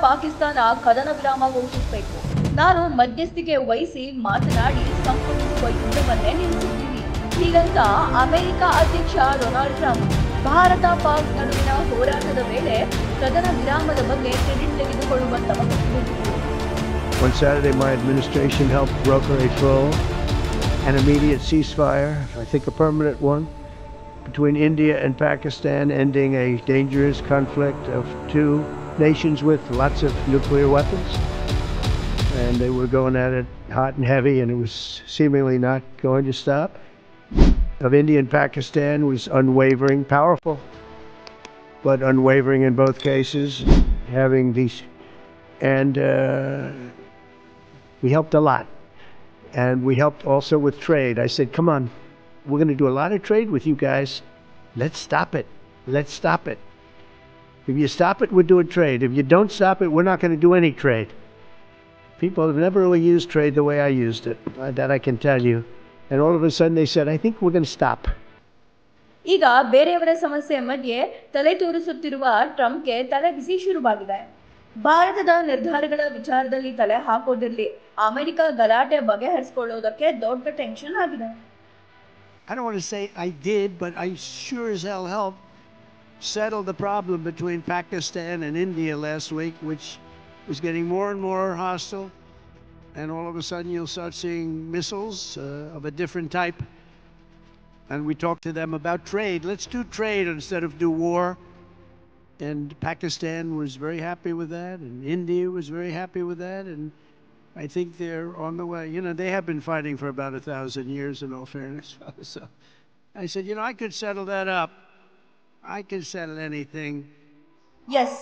ಪಾಕಿಸ್ತಾನ ಕದನ ವಿರಾಮ ಘೋಷಿಸಬೇಕು. ನಾನು ಮಧ್ಯಸ್ಥಿಕೆ ವಹಿಸಿ ಮಾತನಾಡಿ ಸಂಪೂರ್ಣಿಸುವ ಯುದ್ಧವನ್ನೇ ನಿಲ್ಲಿಸುತ್ತೀನಿ. ಹೀಗಂತ ಅಮೆರಿಕ ಅಧ್ಯಕ್ಷ ಡೊನಾಲ್ಡ್ ಟ್ರಂಪ್ ಭಾರತ-ಪಾಕ್ ನಡುವಿನ ಹೋರಾಟದ ವೇಳೆ ಕದನ ವಿರಾಮದ ಬಗ್ಗೆ ಕ್ರೆಡಿಟ್ ತೆಗೆದುಕೊಳ್ಳುವ ತವಕಕ್ಕೆ. On Saturday, my administration helped broker a full and immediate ceasefire, I think a permanent one, between India and Pakistan, ending a dangerous conflict of two nations with lots of nuclear weapons. And they were going at it hot and heavy, and it was seemingly not going to stop. Of India and Pakistan was unwavering, powerful, but unwavering in both cases, having these, and we helped a lot. And we helped also with trade. I said, come on, we're going to do a lot of trade with you guys. Let's stop it. Let's stop it. If you stop it, we're doing trade. If you don't stop it, we're not going to do any trade. People have never really used trade the way I used it. That I can tell you. And all of a sudden they said, I think we're going to stop. ಈಗ ಬೇರೆಯವರ ಸಮಸ್ಯೆ ಮಧ್ಯೆ ತಲೆ ತೋರಿಸುತ್ತಿರುವ ಟ್ರಂಪ್ಗೆ ತಲೆ ಬಿಸಿ ಶುರುವಾಗಿದೆ. ಭಾರತದ ನಿರ್ಧಾರಗಳ ವಿಚಾರದಲ್ಲಿ ತಲೆ ಹಾಕೋದಿರಲಿ, ಅಮೆರಿಕ ಗಲಾಟೆ ಬಗೆಹರಿಸಿಕೊಳ್ಳೋದಕ್ಕೆ ದೊಡ್ಡ ಟೆನ್ಷನ್ ಆಗಿದೆ. I don't want to say I did, but I sure as hell helped settle the problem between Pakistan and India last week, which was getting more and more hostile. And all of a sudden you'll start seeing missiles of a different type. And we talked to them about trade. Let's do trade instead of do war. And Pakistan was very happy with that, and India was very happy with that, and I think they're on the way. You know, they have been fighting for about 1,000 years, in all fairness. So I said, you know, I could settle that up. I could settle anything. Yes,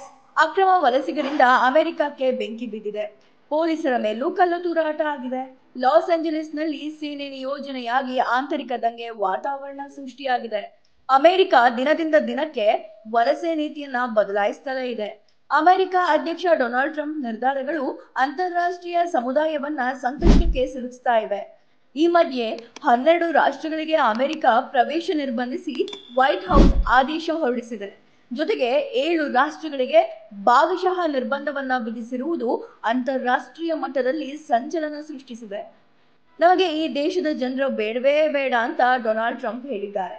ಅಕ್ರಮ ವಲಸಿಗರಿಂದ ಅಮೆರಿಕಕ್ಕೆ ಬೆಂಕಿ ಬಿದ್ದಿದೆ. ಪೊಲೀಸರ ಮೇಲೂ ಕಲ್ಲು ತೂರಾಟ ಆಗಿದೆ. Loss ಏಂಜಲೀಸ್ನಲ್ಲಿ ಸೇನೆ ನಿಯೋಜನೆಯಾಗಿ ಆಂತರಿಕ ದಂಗೆ ವಾತಾವರಣ ಸೃಷ್ಟಿಯಾಗಿದೆ. ಅಮೆರಿಕ ದಿನದಿಂದ ದಿನಕ್ಕೆ ವಲಸೆ ನೀತಿಯನ್ನ ಬದಲಾಯಿಸ್ತಲೇ ಇದೆ. ಅಮೆರಿಕ ಅಧ್ಯಕ್ಷ ಡೊನಾಲ್ಡ್ ಟ್ರಂಪ್ ನಿರ್ಧಾರಗಳು ಅಂತಾರಾಷ್ಟ್ರೀಯ ಸಮುದಾಯವನ್ನ ಸಂಕಷ್ಟಕ್ಕೆ ಸಿಲುಕಿಸ್ತಾ ಇವೆ. ಈ ಮಧ್ಯೆ 12 ರಾಷ್ಟ್ರಗಳಿಗೆ ಅಮೆರಿಕ ಪ್ರವೇಶ ನಿರ್ಬಂಧಿಸಿ ವೈಟ್ ಹೌಸ್ ಆದೇಶ ಹೊರಡಿಸಿದೆ. ಜೊತೆಗೆ 7 ರಾಷ್ಟ್ರಗಳಿಗೆ ಭಾಗಶಃ ನಿರ್ಬಂಧವನ್ನ ವಿಧಿಸಿರುವುದು ಅಂತಾರಾಷ್ಟ್ರೀಯ ಮಟ್ಟದಲ್ಲಿ ಸಂಚಲನ ಸೃಷ್ಟಿಸಿದೆ. ನಮಗೆ ಈ ದೇಶದ ಜನರು ಬೇಡವೇ ಬೇಡ ಅಂತ ಡೊನಾಲ್ಡ್ ಟ್ರಂಪ್ ಹೇಳಿದ್ದಾರೆ.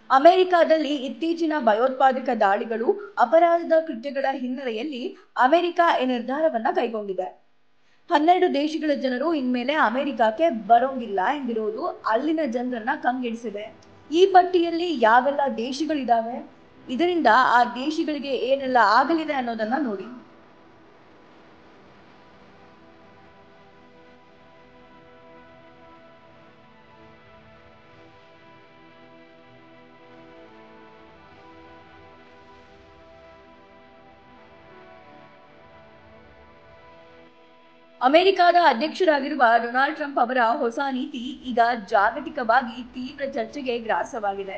ಅಮೆರಿಕದಲ್ಲಿ ಇತ್ತೀಚಿನ ಭಯೋತ್ಪಾದಕ ದಾಳಿಗಳು, ಅಪರಾಧದ ಕೃತ್ಯಗಳ ಹಿನ್ನೆಲೆಯಲ್ಲಿ ಅಮೆರಿಕ ಈ ನಿರ್ಧಾರವನ್ನ ಕೈಗೊಂಡಿದೆ. 12 ದೇಶಗಳ ಜನರು ಇನ್ಮೇಲೆ ಅಮೆರಿಕಕ್ಕೆ ಬರೋಂಗಿಲ್ಲ ಎಂದಿರುವುದು ಅಲ್ಲಿನ ಜನರನ್ನ ಕಂಗೆಡಿಸಿದೆ. ಈ ಪಟ್ಟಿಯಲ್ಲಿ ಯಾವೆಲ್ಲ ದೇಶಗಳಿದಾವೆ, ಇದರಿಂದ ಆ ದೇಶಗಳಿಗೆ ಏನೆಲ್ಲ ಆಗಲಿದೆ ಅನ್ನೋದನ್ನ ನೋಡಿ. ಅಮೆರಿಕದ ಅಧ್ಯಕ್ಷರಾಗಿರುವ ಡೊನಾಲ್ಡ್ ಟ್ರಂಪ್ ಅವರ ಹೊಸ ನೀತಿ ಈಗ ಜಾಗತಿಕವಾಗಿ ತೀವ್ರ ಚರ್ಚೆಗೆ ಗ್ರಾಸವಾಗಿದೆ.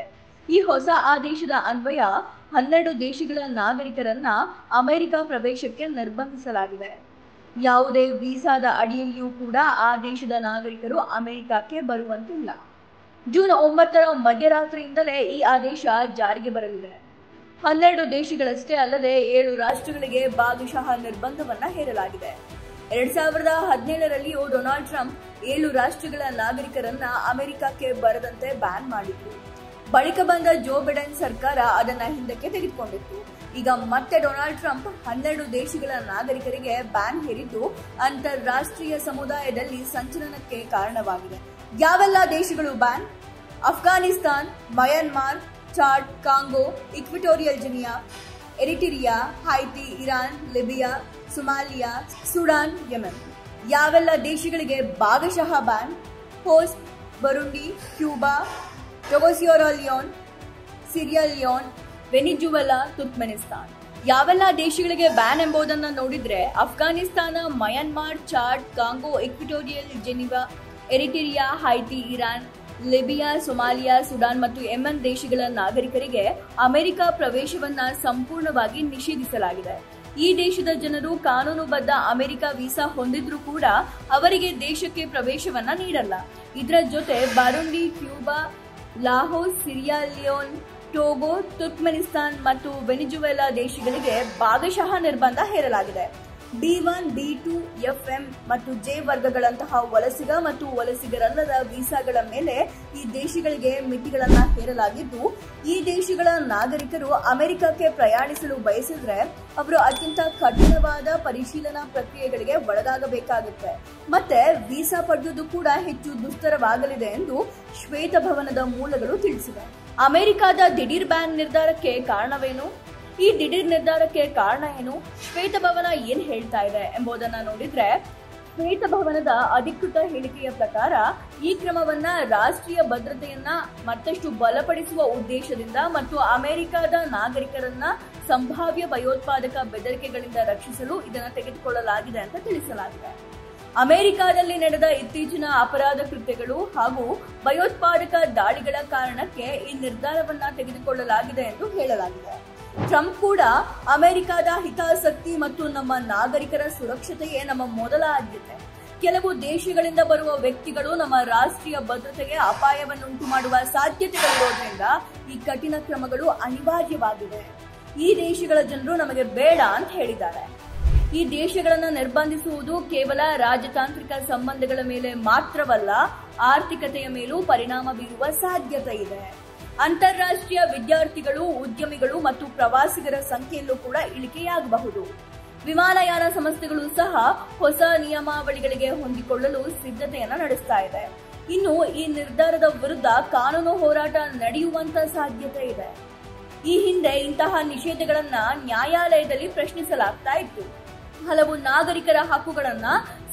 ಈ ಹೊಸ ಆದೇಶದ ಅನ್ವಯ 12 ದೇಶಗಳ ನಾಗರಿಕರನ್ನ ಅಮೆರಿಕ ಪ್ರವೇಶಕ್ಕೆ ನಿರ್ಬಂಧಿಸಲಾಗಿದೆ. ಯಾವುದೇ ವೀಸಾದ ಅಡಿಯಲ್ಲಿಯೂ ಕೂಡ ಆ ದೇಶದ ನಾಗರಿಕರು ಅಮೆರಿಕಕ್ಕೆ ಬರುವಂತಿಲ್ಲ. ಜೂನ್ 9ರ ಮಧ್ಯರಾತ್ರಿಯಿಂದಲೇ ಈ ಆದೇಶ ಜಾರಿಗೆ ಬರಲಿದೆ. 12 ದೇಶಗಳಷ್ಟೇ ಅಲ್ಲದೆ 7 ರಾಷ್ಟ್ರಗಳಿಗೆ ಭಾಗಶಃ ನಿರ್ಬಂಧವನ್ನ ಹೇರಲಾಗಿದೆ. 2017ರಲ್ಲಿಯೂ ಡೊನಾಲ್ಡ್ ಟ್ರಂಪ್ 7 ರಾಷ್ಟ್ರಗಳ ನಾಗರಿಕರನ್ನ ಅಮೆರಿಕಕ್ಕೆ ಬರದಂತೆ ಬ್ಯಾನ್ ಮಾಡಿತ್ತು. ಬಳಿಕ ಬಂದ ಜೋ ಬಿಡೆನ್ ಸರ್ಕಾರ ಅದನ್ನ ಹಿಂದಕ್ಕೆ ತೆಗೆದುಕೊಂಡಿತ್ತು. ಈಗ ಮತ್ತೆ ಡೊನಾಲ್ಡ್ ಟ್ರಂಪ್ 12 ದೇಶಗಳ ನಾಗರಿಕರಿಗೆ ಬ್ಯಾನ್ ಹೇರಿದ್ದು ಅಂತಾರಾಷ್ಟ್ರೀಯ ಸಮುದಾಯದಲ್ಲಿ ಸಂಚಲನಕ್ಕೆ ಕಾರಣವಾಗಿದೆ. ಯಾವೆಲ್ಲ ದೇಶಗಳು ban? Afghanistan, Myanmar, Chad, Congo, Equatorial Guinea, Eritrea, Haiti, Iran, Libya, Somalia, Sudan, Yemen. ಯಾವೆಲ್ಲ ದೇಶಗಳಿಗೆ ಭಾಗಶಃ ಬ್ಯಾನ್? ಹೋಸ್ಟ್, Burundi, Cuba, Togo Sierra Leone, Sierra Leone, Venezuela, Turkmenistan. ಯಾವೆಲ್ಲ ದೇಶಗಳಿಗೆ ಬ್ಯಾನ್ ಎಂಬುದನ್ನು ನೋಡಿದ್ರೆ Afghanistan, Myanmar, Chad, Congo, Equatorial Guinea, Eritrea, Haiti, Iran, Libya, Somalia, Sudan ಮತ್ತು Yemen ದೇಶಗಳ ನಾಗರಿಕರಿಗೆ ಅಮೆರಿಕ ಪ್ರವೇಶವನ್ನ ಸಂಪೂರ್ಣವಾಗಿ ನಿಷೇಧಿಸಲಾಗಿದೆ. ಈ ದೇಶದ ಜನರು ಕಾನೂನುಬದ್ಧ ಅಮೆರಿಕ ವೀಸಾ ಹೊಂದಿದ್ರೂ ಕೂಡ ಅವರಿಗೆ ದೇಶಕ್ಕೆ ಪ್ರವೇಶವನ್ನ ನೀಡಲ್ಲ. ಇದರ ಜೊತೆ ಬರುಂಡಿ, ಕ್ಯೂಬಾ, ಲಾಹೋಸ್, ಸಿರಿಯಾ ಲಿಯೋನ್, ಟೋಗೋ, ತುರ್ಕ್ಮೆನಿಸ್ತಾನ್ ಮತ್ತು ವೆನಿಜುವೆಲಾ ದೇಶಗಳಿಗೆ ಭಾಗಶಃ ನಿರ್ಬಂಧ ಹೇರಲಾಗಿದೆ. B1, B2, FM ಮತ್ತು J ವರ್ಗಗಳಂತಹ ವಲಸಿಗ ಮತ್ತು ವಲಸಿಗರಲ್ಲದ ವೀಸಾಗಳ ಮೇಲೆ ಈ ದೇಶಗಳಿಗೆ ಮಿತಿಗಳನ್ನು ಹೇರಲಾಗಿದ್ದು, ಈ ದೇಶಗಳ ನಾಗರಿಕರು ಅಮೆರಿಕಕ್ಕೆ ಪ್ರಯಾಣಿಸಲು ಬಯಸಿದ್ರೆ ಅವರು ಅತ್ಯಂತ ಕಠಿಣವಾದ ಪರಿಶೀಲನಾ ಪ್ರಕ್ರಿಯೆಗಳಿಗೆ ಒಳಗಾಗಬೇಕಾಗುತ್ತೆ. ಮತ್ತೆ ವೀಸಾ ಪಡೆಯುವುದು ಕೂಡ ಹೆಚ್ಚು ದುಸ್ತರವಾಗಲಿದೆ ಎಂದು ಶ್ವೇತಭವನದ ಮೂಲಗಳು ತಿಳಿಸಿವೆ. ಅಮೆರಿಕದ ದಿಢೀರ್ ಬ್ಯಾನ್ ನಿರ್ಧಾರಕ್ಕೆ ಕಾರಣವೇನು? ಈ ದಿಢೀರ್ ನಿರ್ಧಾರಕ್ಕೆ ಕಾರಣ ಏನು? ಶ್ವೇತಭವನ ಏನ್ ಹೇಳ್ತಾ ಇದೆ ಎಂಬುದನ್ನ ನೋಡಿದ್ರೆ, ಶ್ವೇತಭವನದ ಅಧಿಕೃತ ಹೇಳಿಕೆಯ ಪ್ರಕಾರ ಈ ಕ್ರಮವನ್ನ ರಾಷ್ಟ್ರೀಯ ಭದ್ರತೆಯನ್ನ ಮತ್ತಷ್ಟು ಬಲಪಡಿಸುವ ಉದ್ದೇಶದಿಂದ ಮತ್ತು ಅಮೆರಿಕದ ನಾಗರಿಕರನ್ನ ಸಂಭಾವ್ಯ ಭಯೋತ್ಪಾದಕ ಬೆದರಿಕೆಗಳಿಂದ ರಕ್ಷಿಸಲು ಇದನ್ನು ತೆಗೆದುಕೊಳ್ಳಲಾಗಿದೆ ಅಂತ ತಿಳಿಸಲಾಗಿದೆ. ಅಮೆರಿಕದಲ್ಲಿ ನಡೆದ ಇತ್ತೀಚಿನ ಅಪರಾಧ ಕೃತ್ಯಗಳು ಹಾಗೂ ಭಯೋತ್ಪಾದಕ ದಾಳಿಗಳ ಕಾರಣಕ್ಕೆ ಈ ನಿರ್ಧಾರವನ್ನ ತೆಗೆದುಕೊಳ್ಳಲಾಗಿದೆ ಎಂದು ಹೇಳಲಾಗಿದೆ. ಟ್ರಂಪ್ ಕೂಡ ಅಮೆರಿಕದ ಹಿತಾಸಕ್ತಿ ಮತ್ತು ನಮ್ಮ ನಾಗರಿಕರ ಸುರಕ್ಷತೆಯೇ ನಮ್ಮ ಮೊದಲ ಆದ್ಯತೆ. ಕೆಲವು ದೇಶಗಳಿಂದ ಬರುವ ವ್ಯಕ್ತಿಗಳು ನಮ್ಮ ರಾಷ್ಟ್ರೀಯ ಭದ್ರತೆಗೆ ಅಪಾಯವನ್ನುಂಟು ಮಾಡುವ ಸಾಧ್ಯತೆಗಳಿರೋದ್ರಿಂದ ಈ ಕಠಿಣ ಕ್ರಮಗಳು ಅನಿವಾರ್ಯವಾಗಿವೆ. ಈ ದೇಶಗಳ ಜನರು ನಮಗೆ ಬೇಡ ಅಂತ ಹೇಳಿದ್ದಾರೆ. ಈ ದೇಶಗಳನ್ನು ನಿರ್ಬಂಧಿಸುವುದು ಕೇವಲ ರಾಜತಾಂತ್ರಿಕ ಸಂಬಂಧಗಳ ಮೇಲೆ ಮಾತ್ರವಲ್ಲ, ಆರ್ಥಿಕತೆಯ ಮೇಲೂ ಪರಿಣಾಮ ಬೀರುವ ಸಾಧ್ಯತೆ ಇದೆ. ಅಂತಾರಾಷ್ಟ್ರೀಯ ವಿದ್ಯಾರ್ಥಿಗಳು, ಉದ್ಯಮಿಗಳು ಮತ್ತು ಪ್ರವಾಸಿಗರ ಸಂಖ್ಯೆಯಲ್ಲೂ ಕೂಡ ಇಳಿಕೆಯಾಗಬಹುದು. ವಿಮಾನಯಾನ ಸಂಸ್ಥೆಗಳು ಸಹ ಹೊಸ ನಿಯಮಾವಳಿಗಳಿಗೆ ಹೊಂದಿಕೊಳ್ಳಲು ಸಿದ್ಧತೆಯನ್ನ ನಡೆಸ್ತಾ ಇದೆ. ಇನ್ನು ಈ ನಿರ್ಧಾರದ ವಿರುದ್ಧ ಕಾನೂನು ಹೋರಾಟ ನಡೆಯುವಂತ ಸಾಧ್ಯತೆ ಇದೆ. ಈ ಹಿಂದೆ ಇಂತಹ ನಿಷೇಧಗಳನ್ನ ನ್ಯಾಯಾಲಯದಲ್ಲಿ ಪ್ರಶ್ನಿಸಲಾಗ್ತಾ ಇತ್ತು. ಹಲವು ನಾಗರಿಕರ ಹಕ್ಕುಗಳನ್ನ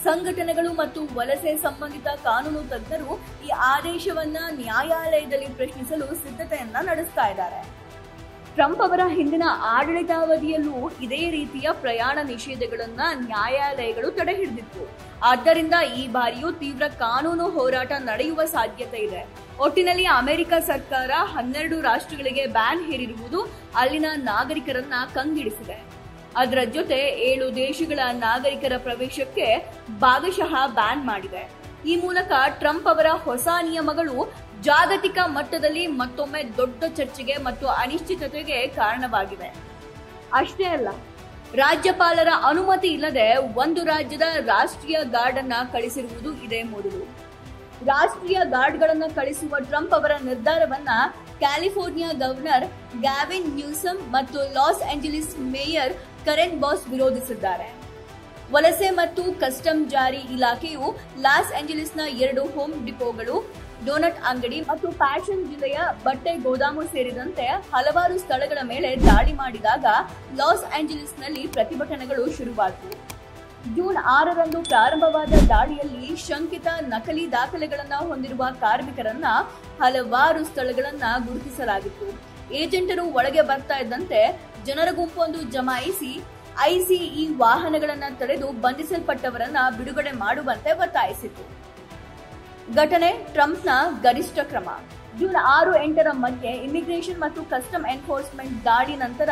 ಸಂಘಟನೆಗಳು ಮತ್ತು ವಲಸೆ ಸಂಬಂಧಿತ ಕಾನೂನು ತಜ್ಞರು ಈ ಆದೇಶವನ್ನ ನ್ಯಾಯಾಲಯದಲ್ಲಿ ಪ್ರಶ್ನಿಸಲು ಸಿದ್ಧತೆಯನ್ನ ನಡೆಸ್ತಾ ಇದ್ದಾರೆ. ಟ್ರಂಪ್ ಅವರ ಹಿಂದಿನ ಆಡಳಿತಾವಧಿಯಲ್ಲೂ ಇದೇ ರೀತಿಯ ಪ್ರಯಾಣ ನಿಷೇಧಗಳನ್ನ ನ್ಯಾಯಾಲಯಗಳು ತಡೆ ಹಿಡಿದಿತ್ತು. ಆದ್ದರಿಂದ ಈ ಬಾರಿಯೂ ತೀವ್ರ ಕಾನೂನು ಹೋರಾಟ ನಡೆಯುವ ಸಾಧ್ಯತೆ ಇದೆ. ಒಟ್ಟಿನಲ್ಲಿ ಅಮೆರಿಕ ಸರ್ಕಾರ 12 ರಾಷ್ಟ್ರಗಳಿಗೆ ಬ್ಯಾನ್ ಹೇರಿರುವುದು ಅಲ್ಲಿನ ನಾಗರಿಕರನ್ನ ಕಂಗೆಡಿಸಿದೆ. ಅದರ ಜೊತೆ 7 ದೇಶಗಳ ನಾಗರಿಕರ ಪ್ರವೇಶಕ್ಕೆ ಭಾಗಶಃ ಬ್ಯಾನ್ ಮಾಡಿದೆ. ಈ ಮೂಲಕ ಟ್ರಂಪ್ ಅವರ ಹೊಸ ನಿಯಮಗಳು ಜಾಗತಿಕ ಮಟ್ಟದಲ್ಲಿ ಮತ್ತೊಮ್ಮೆ ದೊಡ್ಡ ಚರ್ಚೆಗೆ ಮತ್ತು ಅನಿಶ್ಚಿತತೆಗೆ ಕಾರಣವಾಗಿವೆ. ಅಷ್ಟೇ ಅಲ್ಲ, ರಾಜ್ಯಪಾಲರ ಅನುಮತಿ ಇಲ್ಲದೆ ಒಂದು ರಾಜ್ಯದ ರಾಷ್ಟ್ರೀಯ ಗಾರ್ಡ್ ಅನ್ನ ಕಳಿಸಿರುವುದು ಇದೇ ಮೊದಲು. ರಾಷ್ಟ್ರೀಯ ಗಾರ್ಡ್ಗಳನ್ನು ಕಳಿಸುವ ಟ್ರಂಪ್ ಅವರ ನಿರ್ಧಾರವನ್ನ ಕ್ಯಾಲಿಫೋರ್ನಿಯಾ ಗವರ್ನರ್ ಗ್ಯಾವಿನ್ ನ್ಯೂಸಮ್ ಮತ್ತು ಲಾಸ್ ಏಂಜಲೀಸ್ ಮೇಯರ್ ಕರೆನ್ ಬಾಸ್ ವಿರೋಧಿಸಿದ್ದಾರೆ. ವಲಸೆ ಮತ್ತು ಕಸ್ಟಮ್ ಜಾರಿ ಇಲಾಖೆಯು ಲಾಸ್ ಏಂಜಲೀಸ್ನ 2 ಹೋಮ್ ಡಿಪೋಗಳು, ಡೋನಟ್ ಅಂಗಡಿ ಮತ್ತು ಫ್ಯಾಷನ್ ಜಿಲ್ಲೆಯ ಬಟ್ಟೆ ಗೋದಾಮು ಸೇರಿದಂತೆ ಹಲವಾರು ಸ್ಥಳಗಳ ಮೇಲೆ ದಾಳಿ ಮಾಡಿದಾಗ ಲಾಸ್ ಏಂಜಲೀಸ್ನಲ್ಲಿ ಪ್ರತಿಭಟನೆಗಳು ಶುರುವಾದವು. ಜೂನ್ 6ರಂದು ಪ್ರಾರಂಭವಾದ ದಾಳಿಯಲ್ಲಿ ಶಂಕಿತ ನಕಲಿ ದಾಖಲೆಗಳನ್ನು ಹೊಂದಿರುವ ಕಾರ್ಮಿಕರನ್ನ ಹಲವಾರು ಸ್ಥಳಗಳನ್ನ ಗುರುತಿಸಲಾಗಿತ್ತು. ಏಜೆಂಟರು ಒಳಗೆ ಬರ್ತಾ ಇದ್ದಂತೆ ಜನರ ಗುಂಪೊಂದು ಜಮಾಯಿಸಿ ಐಸಿಇ ವಾಹನಗಳನ್ನು ತಡೆದು ಬಂಧಿಸಲ್ಪಟ್ಟವರನ್ನ ಬಿಡುಗಡೆ ಮಾಡುವಂತೆ ಒತ್ತಾಯಿಸಿತು. ಘಟನೆ ಟ್ರಂಪ್ನ ಗರಿಷ್ಠ ಕ್ರಮ. ಜೂನ್ 6-8ರ ಮಧ್ಯೆ ಇಮಿಗ್ರೇಷನ್ ಮತ್ತು ಕಸ್ಟಮ್ ಎನ್ಫೋರ್ಸ್ಮೆಂಟ್ ದಾಳಿ ನಂತರ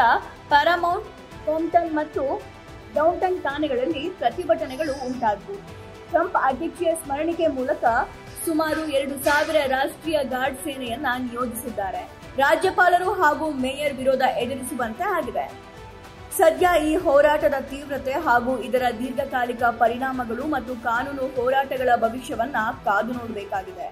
ಪ್ಯಾರಾಮೌಂಟ್, ಕಾಂಪ್ಟನ್ ಮತ್ತು ಡೌನ್ಟೌನ್ ಠಾಣೆಗಳಲ್ಲಿ ಪ್ರತಿಭಟನೆಗಳು ಉಂಟಾದವು. ಟ್ರಂಪ್ ಅಧ್ಯಕ್ಷೀಯ ಸ್ಮರಣಿಕೆ ಮೂಲಕ ಸುಮಾರು 2,000 ರಾಷ್ಟ್ರೀಯ ಗಾರ್ಡ್ ಸೇನೆಯನ್ನ ನಿಯೋಜಿಸಿದ್ದಾರೆ. ರಾಜ್ಯಪಾಲರು ಹಾಗೂ ಮೇಯರ್ ವಿರೋಧ ಎದುರಿಸುವಂತೆ ಆಗಿದೆ. ಸದ್ಯ ಈ ಹೋರಾಟದ ತೀವ್ರತೆ ಹಾಗೂ ಇದರ ದೀರ್ಘಕಾಲಿಕ ಪರಿಣಾಮಗಳು ಮತ್ತು ಕಾನೂನು ಹೋರಾಟಗಳ ಭವಿಷ್ಯವನ್ನ ಕಾದು ನೋಡಬೇಕಾಗಿದೆ.